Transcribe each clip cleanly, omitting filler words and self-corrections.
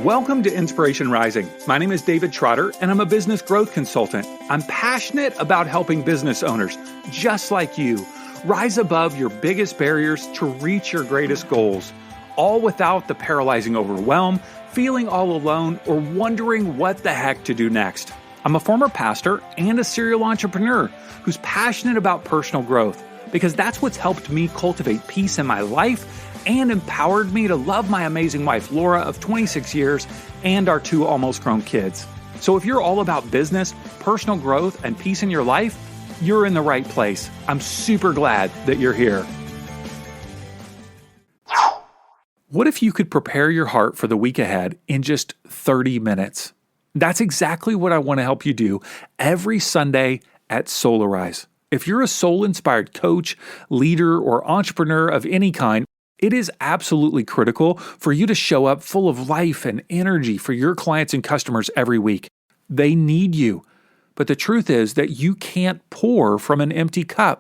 Welcome to Inspiration Rising. My name is David Trotter, and I'm a business growth consultant. I'm passionate about helping business owners, just like you, rise above your biggest barriers to reach your greatest goals, all without the paralyzing overwhelm, feeling all alone, or wondering what the heck to do next. I'm a former pastor and a serial entrepreneur who's passionate about personal growth because that's what's helped me cultivate peace in my life and empowered me to love my amazing wife, Laura, of 26 years, and our 2 almost grown kids. So if you're all about business, personal growth, and peace in your life, you're in the right place. I'm super glad that you're here. What if you could prepare your heart for the week ahead in just 30 minutes? That's exactly what I want to help you do every Sunday at Solarize. If you're a soul-inspired coach, leader, or entrepreneur of any kind, it is absolutely critical for you to show up full of life and energy for your clients and customers every week. They need you. But the truth is that you can't pour from an empty cup.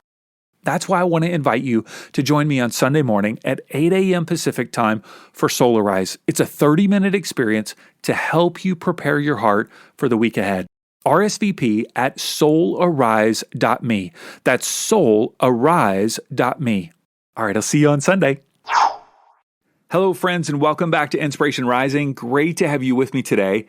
That's why I want to invite you to join me on Sunday morning at 8 a.m. Pacific time for Solarize. It's a 30-minute experience to help you prepare your heart for the week ahead. RSVP at soularise.me. That's soularise.me. All right, I'll see you on Sunday. Hello, friends, and welcome back to Inspiration Rising. Great to have you with me today.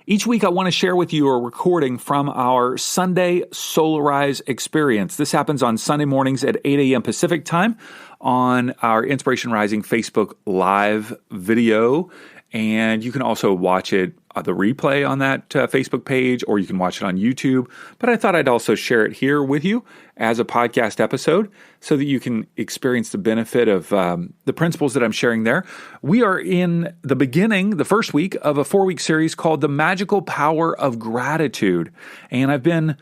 Each week, I want to share with you a recording from our Sunday Solarize experience. This happens on Sunday mornings at 8 a.m. Pacific time on our Inspiration Rising Facebook Live video. And you can also watch it, the replay on that Facebook page, or you can watch it on YouTube. But I thought I'd also share it here with you as a podcast episode so that you can experience the benefit of the principles that I'm sharing there. We are in the beginning, the first week of a 4-week series called The Magical Power of Gratitude. And I've been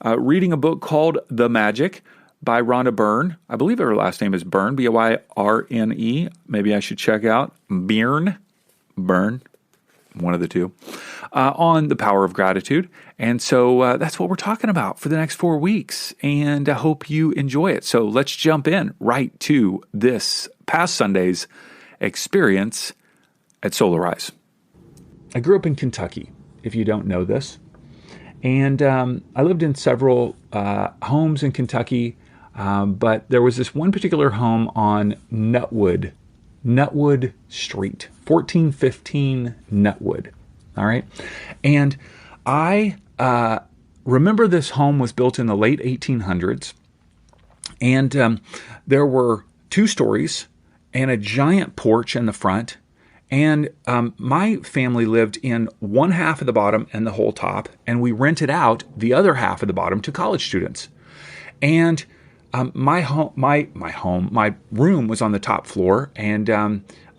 reading a book called The Magic by Rhonda Byrne. I believe her last name is Byrne, Byrne. Maybe I should check out Byrne, one of the two, on the power of gratitude. And so that's what we're talking about for the next 4 weeks. And I hope you enjoy it. So let's jump in right to this past Sunday's experience at Solarize. I grew up in Kentucky, if you don't know this. And I lived in several homes in Kentucky, but there was this one particular home on Nutwood Street, 1415 Nutwood. All right. And I remember this home was built in the late 1800s. And there were 2 stories and a giant porch in the front. And my family lived in one half of the bottom and the whole top. And we rented out the other half of the bottom to college students. And my room was on the top floor, and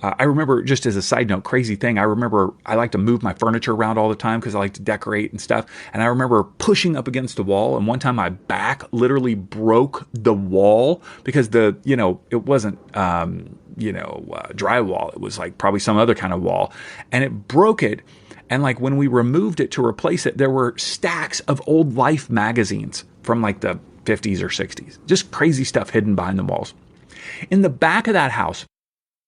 I remember, just as a side note, crazy thing, I remember I like to move my furniture around all the time because I like to decorate and stuff, and I remember pushing up against the wall, and one time my back literally broke the wall because it wasn't, drywall, it was like probably some other kind of wall, and it broke it. And like when we removed it to replace it, there were stacks of old Life magazines from like the 50s or 60s. Just crazy stuff hidden behind the walls. In the back of that house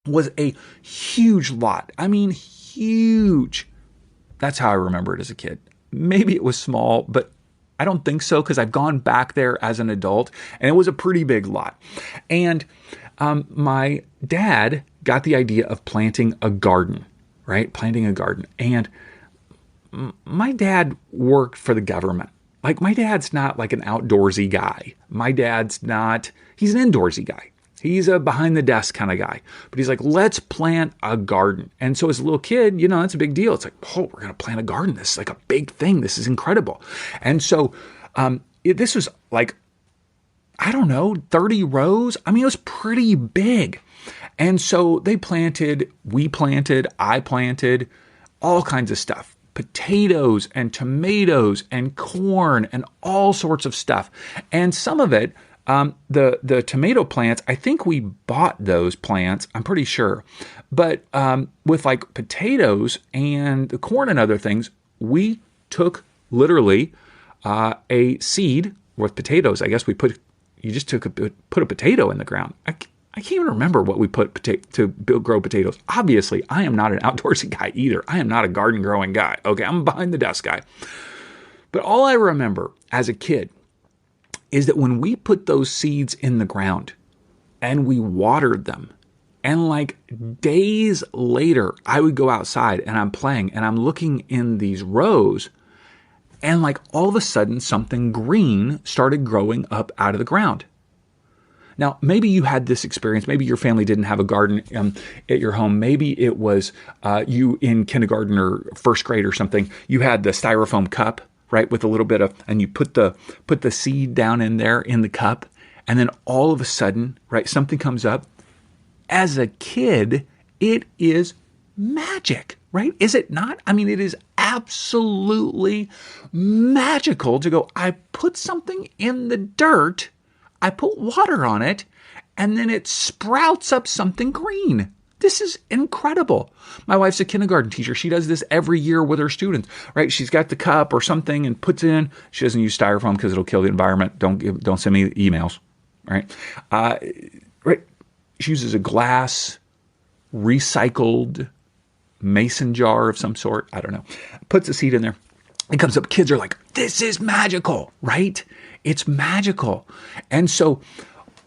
was a huge lot. I mean, huge. That's how I remember it as a kid. Maybe it was small, but I don't think so because I've gone back there as an adult, and it was a pretty big lot. And my dad got the idea of planting a garden, right? Planting a garden. And my dad worked for the government. Like, my dad's not like an outdoorsy guy. He's an indoorsy guy. He's a behind the desk kind of guy. But he's like, let's plant a garden. And so as a little kid, that's a big deal. It's like, oh, we're going to plant a garden. This is like a big thing. This is incredible. And so this was like, I don't know, 30 rows. I mean, it was pretty big. And so we planted, I planted all kinds of stuff. Potatoes and tomatoes and corn and all sorts of stuff. And some of it, the tomato plants, I think we bought those plants, I'm pretty sure. But with like potatoes and the corn and other things, we took literally a seed with potatoes. I guess you just put a potato in the ground. I can't even remember what we put to grow potatoes. Obviously, I am not an outdoorsy guy either. I am not a garden growing guy. Okay, I'm a behind the desk guy. But all I remember as a kid is that when we put those seeds in the ground and we watered them, and like days later, I would go outside and I'm playing and I'm looking in these rows, and like all of a sudden something green started growing up out of the ground. Now, maybe you had this experience. Maybe your family didn't have a garden at your home. Maybe it was you in kindergarten or first grade or something. You had the styrofoam cup, right, with a little bit of, and you put the seed down in there in the cup, and then all of a sudden, right, something comes up. As a kid, it is magic, right? Is it not? I mean, it is absolutely magical to go, I put something in the dirt, I put water on it, and then it sprouts up something green. This is incredible. My wife's a kindergarten teacher. She does this every year with her students, right? She's got the cup or something and puts it in. She doesn't use styrofoam because it'll kill the environment. Don't send me emails, right? Right. She uses a glass, recycled mason jar of some sort. I don't know. Puts the seed in there. It comes up. Kids are like, this is magical, right? It's magical. And so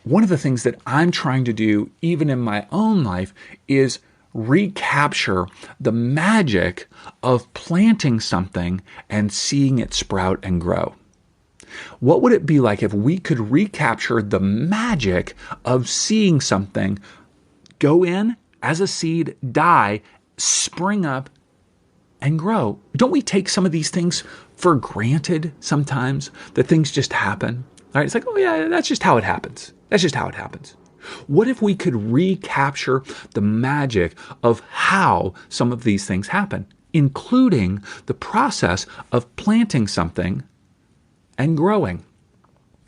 one of the things that I'm trying to do, even in my own life, is recapture the magic of planting something and seeing it sprout and grow. What would it be like if we could recapture the magic of seeing something go in as a seed, die, spring up, and grow? Don't we take some of these things for granted sometimes, that things just happen? All right, it's like, oh yeah, that's just how it happens. That's just how it happens. What if we could recapture the magic of how some of these things happen, including the process of planting something and growing?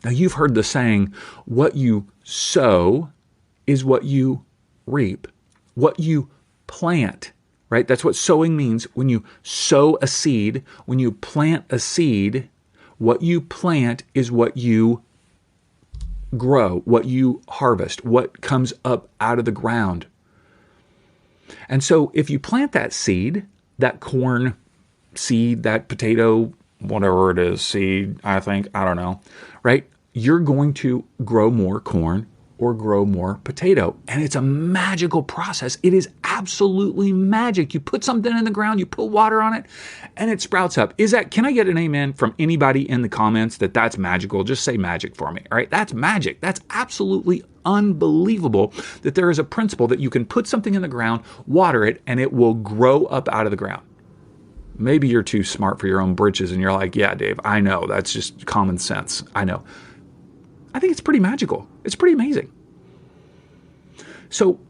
Now, you've heard the saying, what you sow is what you reap. What you plant, right? That's what sowing means. When you sow a seed, when you plant a seed, what you plant is what you grow, what you harvest, what comes up out of the ground. And so if you plant that seed, that corn seed, that potato, whatever it is, seed, I don't know, right? You're going to grow more corn or grow more potato. And it's a magical process. It is absolutely magic. You put something in the ground, you put water on it, and it sprouts up. Can I get an amen from anybody in the comments that that's magical? Just say magic for me, all right? That's magic. That's absolutely unbelievable that there is a principle that you can put something in the ground, water it, and it will grow up out of the ground. Maybe you're too smart for your own britches and you're like, yeah, Dave, I know. That's just common sense. I know. I think it's pretty magical. It's pretty amazing. So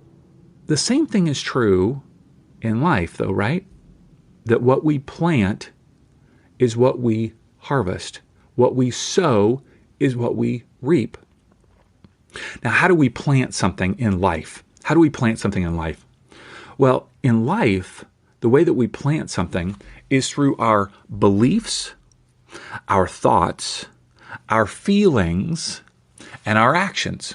the same thing is true in life, though, right? That what we plant is what we harvest. What we sow is what we reap. Now, how do we plant something in life? How do we plant something in life? Well, in life, the way that we plant something is through our beliefs, our thoughts, our feelings, and our actions.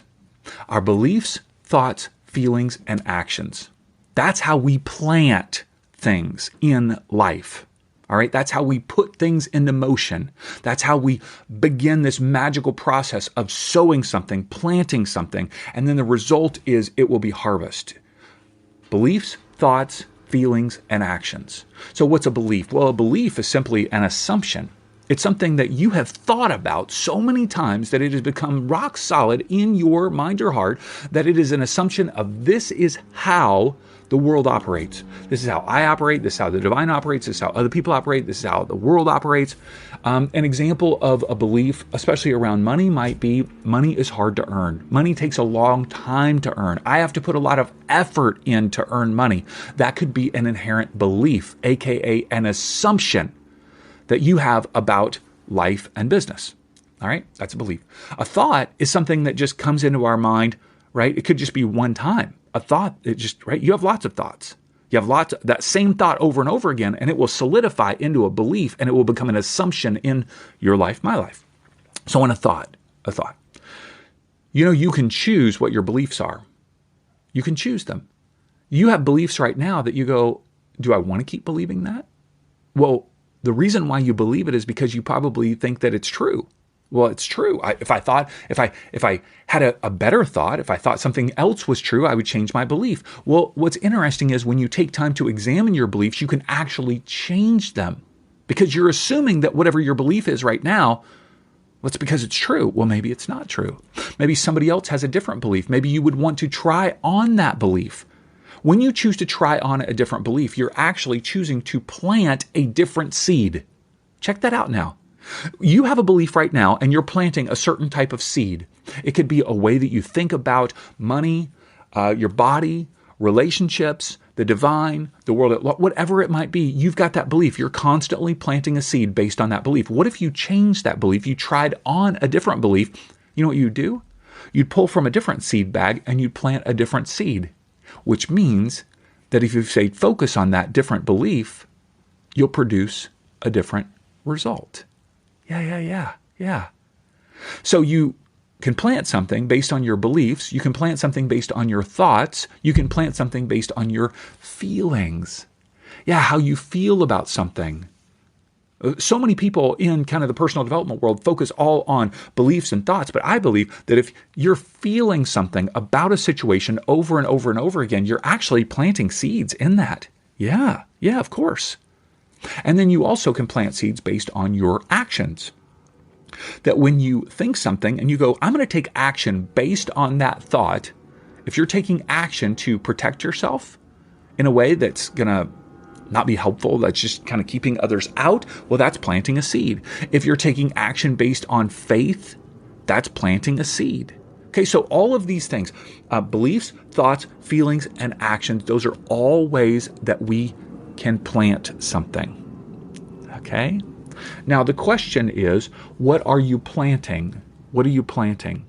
Our beliefs, thoughts, feelings, and actions. That's how we plant things in life. All right, that's how we put things into motion. That's how we begin this magical process of sowing something, planting something, and then the result is it will be harvest. Beliefs, thoughts, feelings, and actions. So what's a belief? Well, a belief is simply an assumption. It's something that you have thought about so many times that it has become rock solid in your mind or heart, that it is an assumption of this is how the world operates. This is how I operate. This is how the divine operates. This is how other people operate. This is how the world operates. An example of a belief, especially around money, might be money is hard to earn. Money takes a long time to earn. I have to put a lot of effort in to earn money. That could be an inherent belief, aka an assumption that you have about life and business. All right, that's a belief. A thought is something that just comes into our mind, right? It could just be one time. A thought, right? You have lots of thoughts. You have lots of that same thought over and over again, and it will solidify into a belief, and it will become an assumption in your life, my life. So in a thought. You know, you can choose what your beliefs are. You can choose them. You have beliefs right now that you go, do I want to keep believing that? Well, the reason why you believe it is because you probably think that it's true. Well, it's true. If I had a better thought, if I thought something else was true, I would change my belief. Well, what's interesting is when you take time to examine your beliefs, you can actually change them because you're assuming that whatever your belief is right now, well, it's because it's true. Well, maybe it's not true. Maybe somebody else has a different belief. Maybe you would want to try on that belief. When you choose to try on a different belief, you're actually choosing to plant a different seed. Check that out now. You have a belief right now and you're planting a certain type of seed. It could be a way that you think about money, your body, relationships, the divine, the world, whatever it might be. You've got that belief. You're constantly planting a seed based on that belief. What if you changed that belief? You tried on a different belief. You know what you'd do? You'd pull from a different seed bag and you'd plant a different seed. Which means that if you say focus on that different belief, you'll produce a different result. Yeah. So you can plant something based on your beliefs. You can plant something based on your thoughts. You can plant something based on your feelings. Yeah, how you feel about something. So many people in kind of the personal development world focus all on beliefs and thoughts, but I believe that if you're feeling something about a situation over and over and over again, you're actually planting seeds in that. Yeah, of course. And then you also can plant seeds based on your actions. That when you think something and you go, I'm going to take action based on that thought, if you're taking action to protect yourself in a way that's going to not be helpful, that's just kind of keeping others out, well, that's planting a seed. If you're taking action based on faith, that's planting a seed. Okay, so all of these things, beliefs, thoughts, feelings, and actions, those are all ways that we can plant something. Okay? Now, the question is, what are you planting? What are you planting?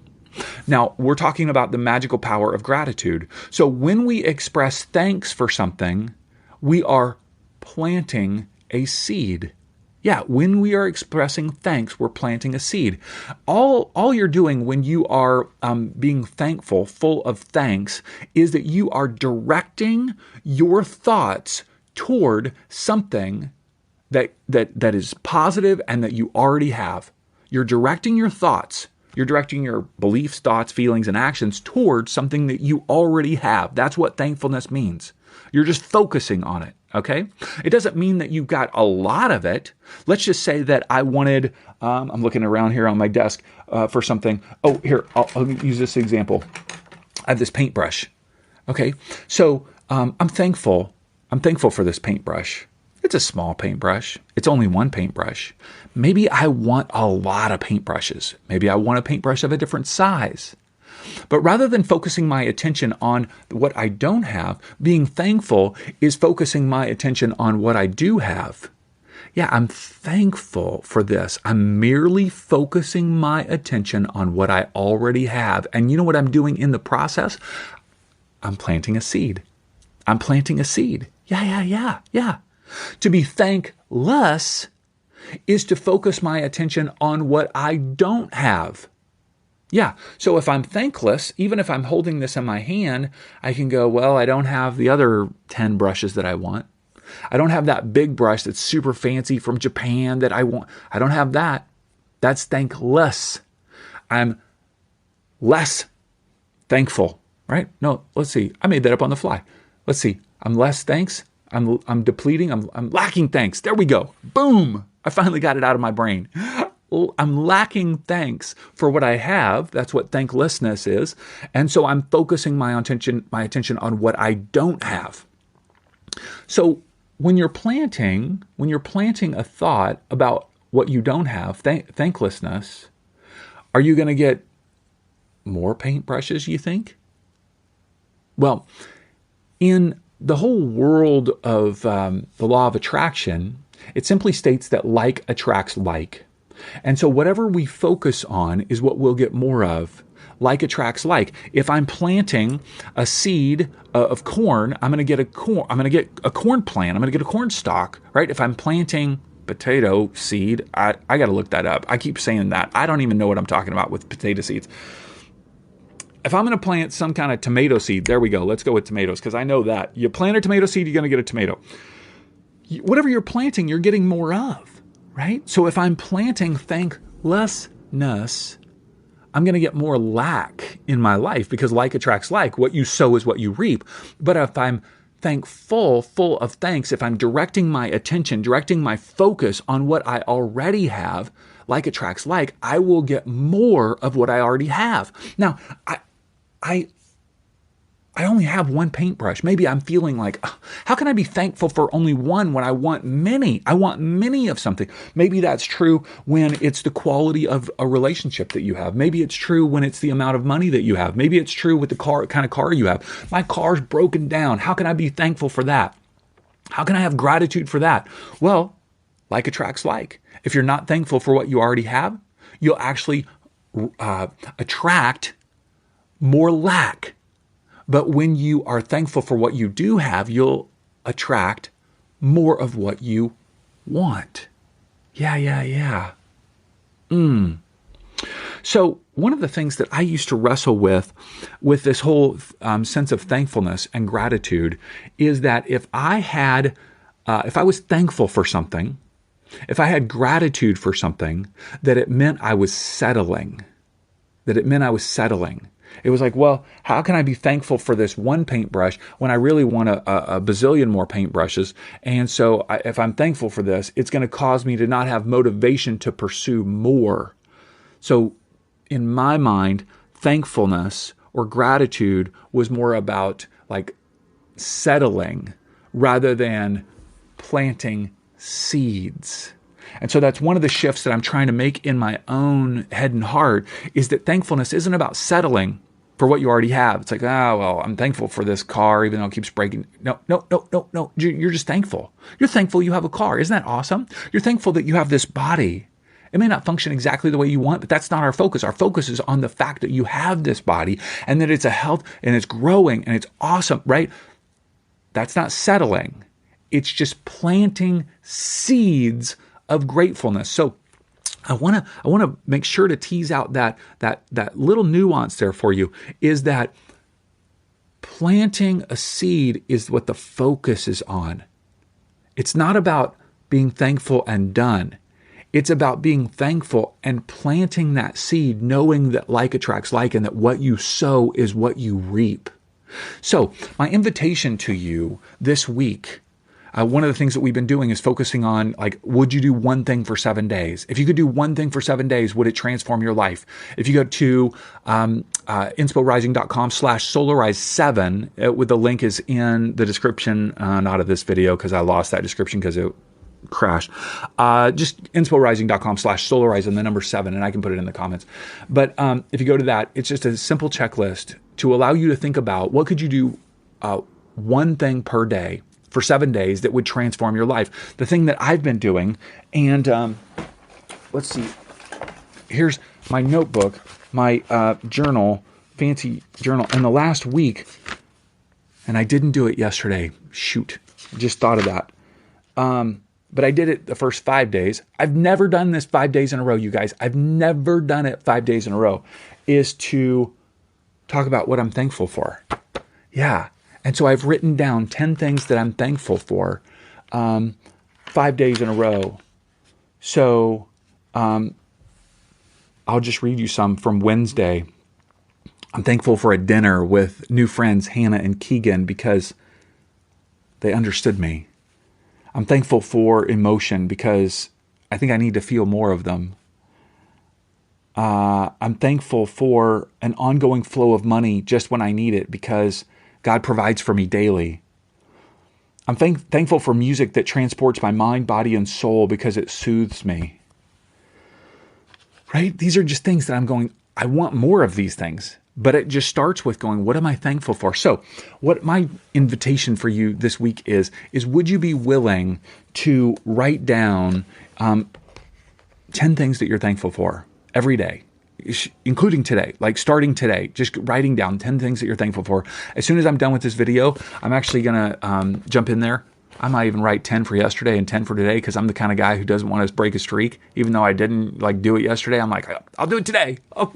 Now, we're talking about the magical power of gratitude. So when we express thanks for something, we are planting a seed. Yeah, when we are expressing thanks, we're planting a seed. All you're doing when you are being thankful, full of thanks, is that you are directing your thoughts toward something that is positive and that you already have. You're directing your thoughts. You're directing your beliefs, thoughts, feelings, and actions towards something that you already have. That's what thankfulness means. You're just focusing on it. Okay? It doesn't mean that you've got a lot of it. Let's just say that I wanted, I'm looking around here on my desk for something. Oh, here, I'll use this example. I have this paintbrush. Okay? So I'm thankful for this paintbrush. It's a small paintbrush. It's only one paintbrush. Maybe I want a lot of paintbrushes. Maybe I want a paintbrush of a different size. But rather than focusing my attention on what I don't have, being thankful is focusing my attention on what I do have. Yeah, I'm thankful for this. I'm merely focusing my attention on what I already have. And you know what I'm doing in the process? I'm planting a seed. I'm planting a seed. Yeah. To be thankless is to focus my attention on what I don't have. Yeah, so if I'm thankless, even if I'm holding this in my hand, I can go, well, I don't have the other 10 brushes that I want. I don't have that big brush that's super fancy from Japan that I want. I don't have that. That's thankless. I'm less thankful, right? No, let's see. I made that up on the fly. Let's see. I'm less thanks. I'm depleting. I'm lacking thanks. There we go. Boom. I finally got it out of my brain. I'm lacking thanks for what I have. That's what thanklessness is. And so I'm focusing my attention on what I don't have. So when you're planting a thought about what you don't have, thanklessness, are you going to get more paintbrushes, you think? Well, in the whole world of the law of attraction, it simply states that like attracts like. And so whatever we focus on is what we'll get more of. Like attracts like. If I'm planting a seed of corn, I'm going to get a corn plant. I'm going to get a corn stalk, right? If I'm planting potato seed, I got to look that up. I keep saying that. I don't even know what I'm talking about with potato seeds. if I'm going to plant some kind of tomato seed, there we go. Let's go with tomatoes because I know that. You plant a tomato seed, you're going to get a tomato. Whatever you're planting, you're getting more of, right? So if I'm planting thanklessness, I'm going to get more lack in my life because like attracts like. What you sow is what you reap. But if I'm thankful, full of thanks, if I'm directing my attention, directing my focus on what I already have, like attracts like, I will get more of what I already have. Now, I only have one paintbrush. Maybe I'm feeling like, oh, how can I be thankful for only one when I want many? I want many of something. Maybe that's true when it's the quality of a relationship that you have. Maybe it's true when it's the amount of money that you have. Maybe it's true with the kind of car you have. My car's broken down. How can I be thankful for that? How can I have gratitude for that? Well, like attracts like. If you're not thankful for what you already have, you'll actually attract more lack. But when you are thankful for what you do have, you'll attract more of what you want. Yeah. So one of the things that I used to wrestle with this whole sense of thankfulness and gratitude is that if I was thankful for something, if I had gratitude for something, that it meant I was settling. It was like, well, how can I be thankful for this one paintbrush when I really want a bazillion more paintbrushes? And so if I'm thankful for this, it's going to cause me to not have motivation to pursue more. So in my mind, thankfulness or gratitude was more about like settling rather than planting seeds. And so that's one of the shifts that I'm trying to make in my own head and heart is that thankfulness isn't about settling for what you already have. It's like, well, I'm thankful for this car, even though it keeps breaking. No. You're just thankful. You're thankful you have a car. Isn't that awesome? You're thankful that you have this body. It may not function exactly the way you want, but that's not our focus. Our focus is on the fact that you have this body and that it's a health and it's growing and it's awesome, right? That's not settling. It's just planting seeds of gratefulness. So I want to make sure to tease out that little nuance there for you is that planting a seed is what the focus is on. It's not about being thankful and done. It's about being thankful and planting that seed, knowing that like attracts like and that what you sow is what you reap. So my invitation to you this week, one of the things that we've been doing is focusing on, like, would you do one thing for 7 days? If you could do one thing for 7 days, would it transform your life? If you go to insporising.com/solarize7, with the link is in the description, not of this video because I lost that description because it crashed. Just insporising.com/solarize and the number 7, and I can put it in the comments. But if you go to that, it's just a simple checklist to allow you to think about what could you do one thing per day for 7 days that would transform your life. The thing that I've been doing, and let's see, here's my notebook, my journal, fancy journal, in the last week, and I didn't do it yesterday. Shoot, just thought of that. But I did it the first 5 days. I've never done this 5 days in a row, you guys. I've never done it 5 days in a row, is to talk about what I'm thankful for. Yeah. And so I've written down 10 things that I'm thankful for 5 days in a row. So I'll just read you some from Wednesday. I'm thankful for a dinner with new friends, Hannah and Keegan, because they understood me. I'm thankful for emotion because I think I need to feel more of them. I'm thankful for an ongoing flow of money just when I need it because God provides for me daily. I'm thankful for music that transports my mind, body, and soul because it soothes me. Right? These are just things that I'm going, I want more of these things. But it just starts with going, what am I thankful for? So what my invitation for you this week is would you be willing to write down 10 things that you're thankful for every day? Including today, like starting today, just writing down 10 things that you're thankful for. As soon as I'm done with this video, I'm actually going to jump in there. I might even write 10 for yesterday and 10 for today because I'm the kind of guy who doesn't want to break a streak. Even though I didn't do it yesterday, I'm like, I'll do it today. Oh,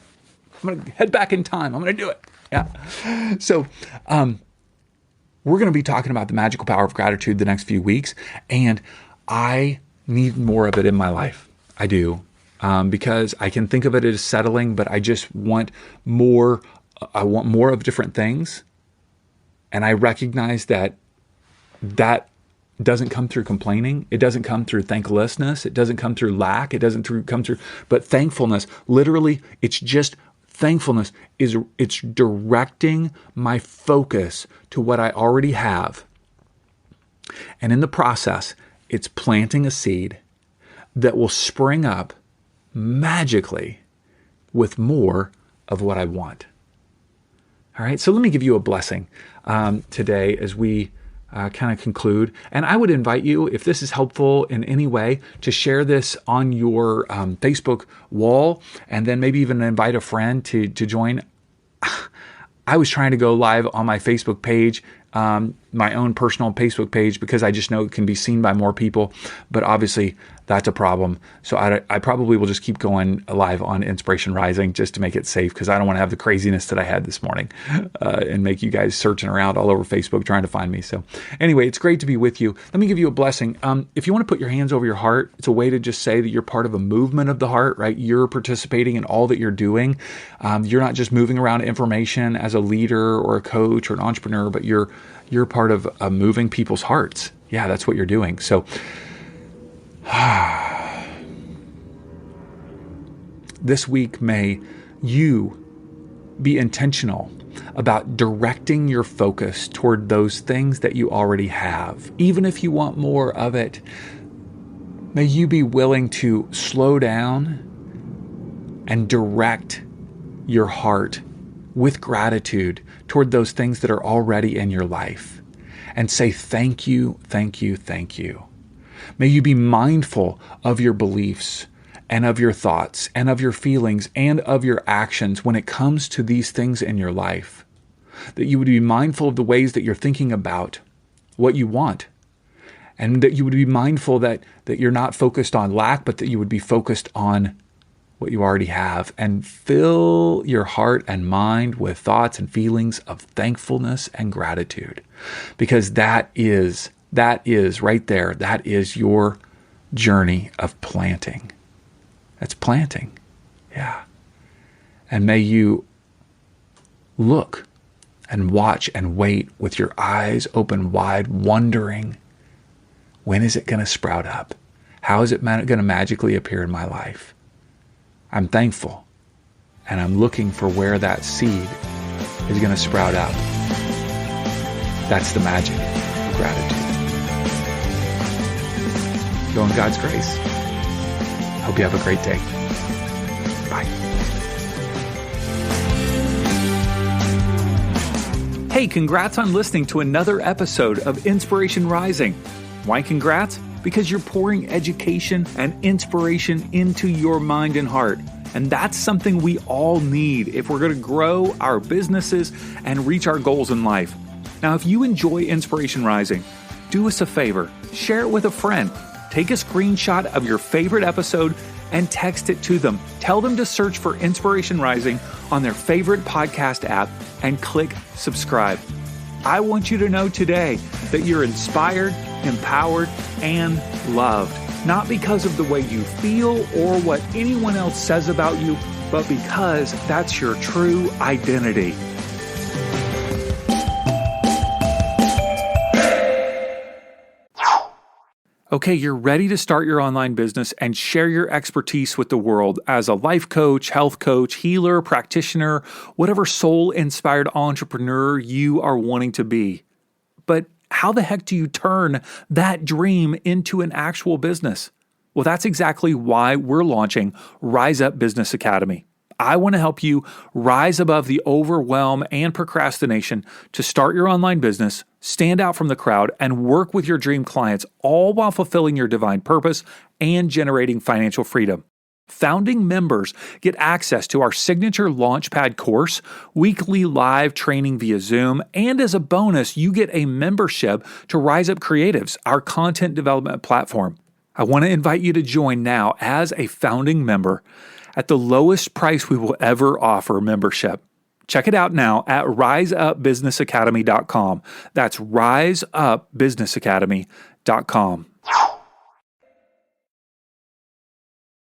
I'm going to head back in time. I'm going to do it. Yeah. So, we're going to be talking about the magical power of gratitude the next few weeks. And I need more of it in my life. I do. Because I can think of it as settling, but I just want more. I want more of different things. And I recognize that doesn't come through complaining. It doesn't come through thanklessness. It doesn't come through lack. It doesn't come through, but thankfulness. Literally, it's just thankfulness it's directing my focus to what I already have. And in the process, it's planting a seed that will spring up magically with more of what I want. All right, so let me give you a blessing today as we kind of conclude. And I would invite you, if this is helpful in any way, to share this on your Facebook wall, and then maybe even invite a friend to join. I was trying to go live on my Facebook page, my own personal Facebook page, because I just know it can be seen by more people. But obviously, that's a problem. So I probably will just keep going live on Inspiration Rising just to make it safe, because I don't want to have the craziness that I had this morning and make you guys searching around all over Facebook trying to find me. So anyway, it's great to be with you. Let me give you a blessing. If you want to put your hands over your heart, it's a way to just say that you're part of a movement of the heart, right? You're participating in all that you're doing. You're not just moving around information as a leader or a coach or an entrepreneur, but you're part of moving people's hearts. Yeah, that's what you're doing. So this week, may you be intentional about directing your focus toward those things that you already have. Even if you want more of it, may you be willing to slow down and direct your heart with gratitude toward those things that are already in your life, and say thank you, thank you, thank you. May you be mindful of your beliefs and of your thoughts and of your feelings and of your actions when it comes to these things in your life. That you would be mindful of the ways that you're thinking about what you want, and that you would be mindful that you're not focused on lack, but that you would be focused on what you already have, and fill your heart and mind with thoughts and feelings of thankfulness and gratitude, because that is right there. That is your journey of planting. That's planting. Yeah. And may you look and watch and wait with your eyes open wide, wondering, when is it going to sprout up? How is it going to magically appear in my life? I'm thankful, and I'm looking for where that seed is going to sprout up. That's the magic of gratitude. Go in God's grace. Hope you have a great day. Bye. Hey, congrats on listening to another episode of Inspiration Rising. Why congrats? Because you're pouring education and inspiration into your mind and heart. And that's something we all need if we're going to grow our businesses and reach our goals in life. Now, if you enjoy Inspiration Rising, do us a favor, share it with a friend. Take a screenshot of your favorite episode and text it to them. Tell them to search for Inspiration Rising on their favorite podcast app and click subscribe. I want you to know today that you're inspired, empowered, and loved. Not because of the way you feel or what anyone else says about you, but because that's your true identity. Okay, you're ready to start your online business and share your expertise with the world as a life coach, health coach, healer, practitioner, whatever soul-inspired entrepreneur you are wanting to be. But how the heck do you turn that dream into an actual business? Well, that's exactly why we're launching Rise Up Business Academy. I want to help you rise above the overwhelm and procrastination to start your online business, stand out from the crowd, and work with your dream clients, all while fulfilling your divine purpose and generating financial freedom. Founding members get access to our signature Launchpad course, weekly live training via Zoom, and as a bonus, you get a membership to Rise Up Creatives, our content development platform. I want to invite you to join now as a founding member. at the lowest price we will ever offer membership. Check it out now at riseupbusinessacademy.com. That's riseupbusinessacademy.com.